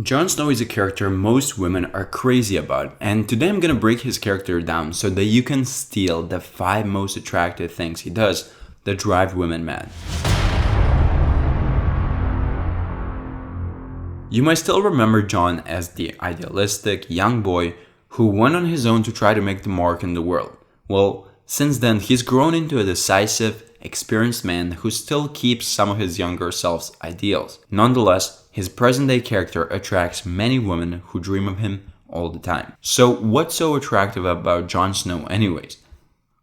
Jon Snow is a character most women are crazy about, and today I'm gonna break his character down so that you can steal the 5 most attractive things he does that drive women mad. You might still remember Jon as the idealistic young boy who went on his own to try to make the mark in the world. Well, since then he's grown into a decisive, experienced man who still keeps some of his younger self's ideals. Nonetheless, his present-day character attracts many women who dream of him all the time. So what's so attractive about Jon Snow anyways?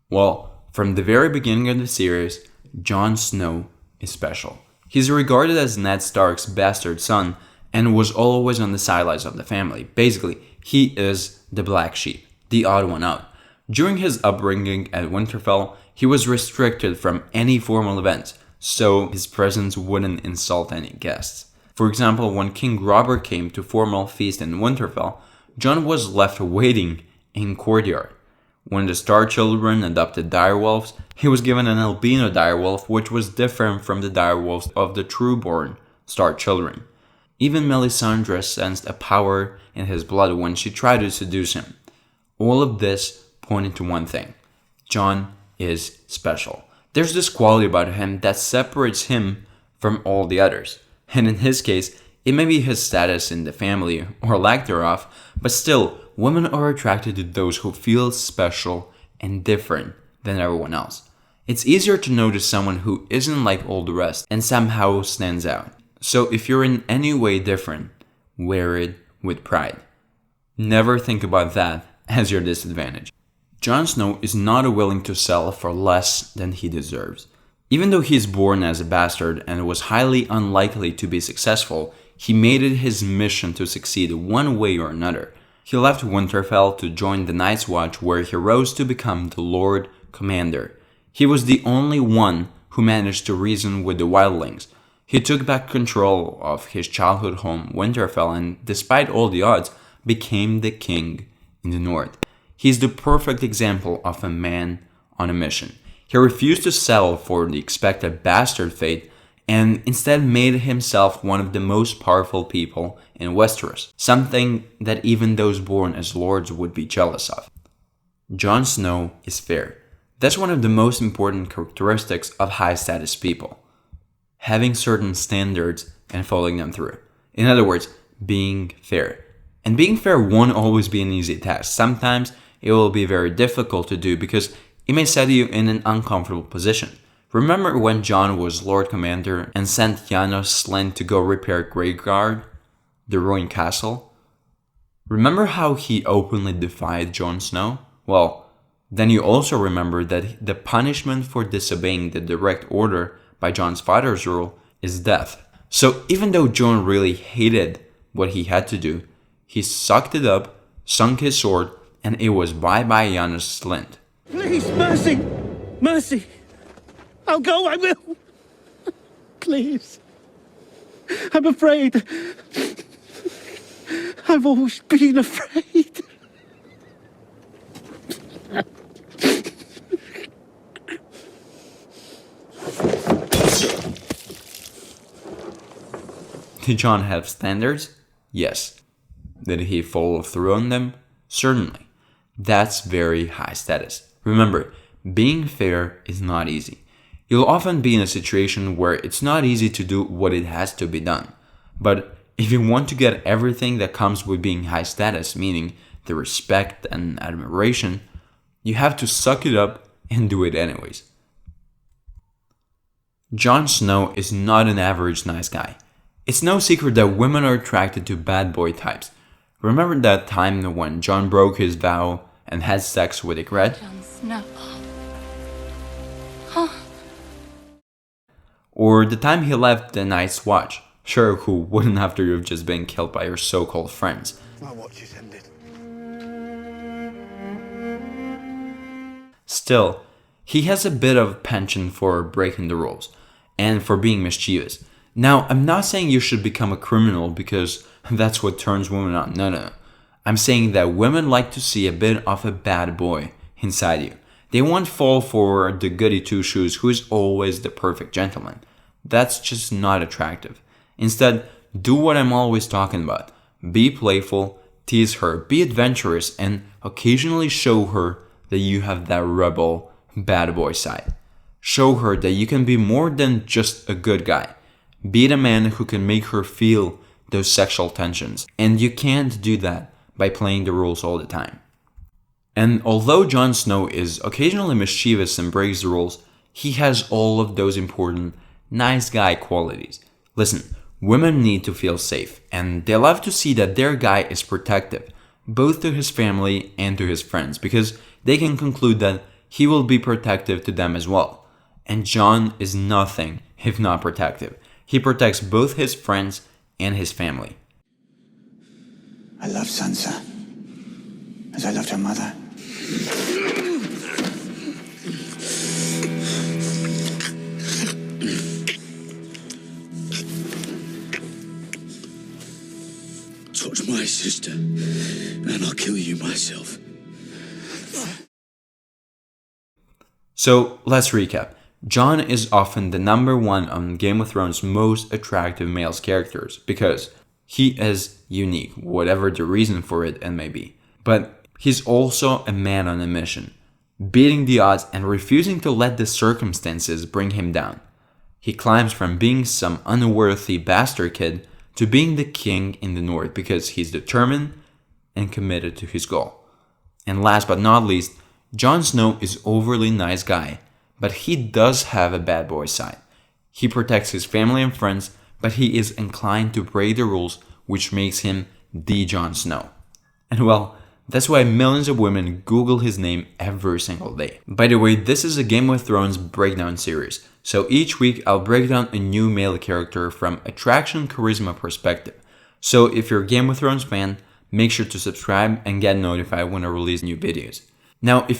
Well, from the very beginning of the series, Jon Snow is special. He's regarded as Ned Stark's bastard son and was always on the sidelines of the family. Basically, he is the black sheep, the odd one out. During his upbringing at Winterfell, he was restricted from any formal events, so his presence wouldn't insult any guests. For example, when King Robert came to formal feast in Winterfell, Jon was left waiting in courtyard. When the Stark children adopted direwolves, he was given an albino direwolf, which was different from the direwolves of the true-born Stark children. Even Melisandre sensed a power in his blood when she tried to seduce him. All of this pointed to one thing: Jon is special. There's this quality about him that separates him from all the others. And in his case, it may be his status in the family or lack thereof, but still, women are attracted to those who feel special and different than everyone else. It's easier to notice someone who isn't like all the rest and somehow stands out. So if you're in any way different, wear it with pride. Never think about that as your disadvantage. Jon Snow is not willing to sell for less than he deserves. Even though he is born as a bastard and was highly unlikely to be successful, he made it his mission to succeed one way or another. He left Winterfell to join the Night's Watch, where he rose to become the Lord Commander. He was the only one who managed to reason with the wildlings. He took back control of his childhood home, Winterfell, and despite all the odds, became the king in the north. He's the perfect example of a man on a mission. He refused to settle for the expected bastard fate and instead made himself one of the most powerful people in Westeros, something that even those born as lords would be jealous of. Jon Snow is fair. That's one of the most important characteristics of high-status people: having certain standards and following them through. In other words, being fair. And being fair won't always be an easy task. Sometimes it will be very difficult to do because it may set you in an uncomfortable position. Remember when Jon was Lord Commander and sent Janos Slynt to go repair Greyguard, the ruined castle? Remember how he openly defied Jon Snow? Well, then you also remember that the punishment for disobeying the direct order by Jon's father's rule is death. So even though Jon really hated what he had to do, he sucked it up, sunk his sword, and it was bye-bye Janos Slynt. Please, mercy! Mercy! I'll go, I will! Please. I'm afraid. I've always been afraid. Did Jon have standards? Yes. Did he follow through on them? Certainly. That's very high status. Remember, being fair is not easy. You'll often be in a situation where it's not easy to do what it has to be done. But if you want to get everything that comes with being high status, meaning the respect and admiration, you have to suck it up and do it anyways. Jon Snow is not an average nice guy. It's no secret that women are attracted to bad boy types. Remember that time when Jon broke his vow and had sex with Ygritte? Jon Snow. Or the time he left the Night's Watch? Sure, who wouldn't after you've just been killed by your so-called friends? My watch is ended. Still, he has a bit of penchant for breaking the rules and for being mischievous. Now, I'm not saying you should become a criminal because that's what turns women on. No. I'm saying that women like to see a bit of a bad boy inside you. They won't fall for the goody two-shoes who is always the perfect gentleman. That's just not attractive. Instead, do what I'm always talking about. Be playful, tease her, be adventurous, and occasionally show her that you have that rebel, bad boy side. Show her that you can be more than just a good guy. Be the man who can make her feel those sexual tensions. And you can't do that by playing the rules all the time. And although Jon Snow is occasionally mischievous and breaks the rules, he has all of those important nice guy qualities. Listen, women need to feel safe, and they love to see that their guy is protective, both to his family and to his friends, because they can conclude that he will be protective to them as well. And Jon is nothing if not protective. He protects both his friends and his family. I love Sansa as I loved her mother. Touch my sister, and I'll kill you myself. So let's recap. Jon is often the number one on Game of Thrones' most attractive male characters because he is unique, whatever the reason for it may be. But he's also a man on a mission, beating the odds and refusing to let the circumstances bring him down. He climbs from being some unworthy bastard kid to being the king in the north because he's determined and committed to his goal. And last but not least, Jon Snow is overly nice guy, but he does have a bad boy side. He protects his family and friends, but he is inclined to break the rules, which makes him the Jon Snow. And well, that's why millions of women Google his name every single day. By the way, this is a Game of Thrones breakdown series, so each week I'll break down a new male character from attraction charisma perspective. So if you're a Game of Thrones fan, make sure to subscribe and get notified when I release new videos. Now, if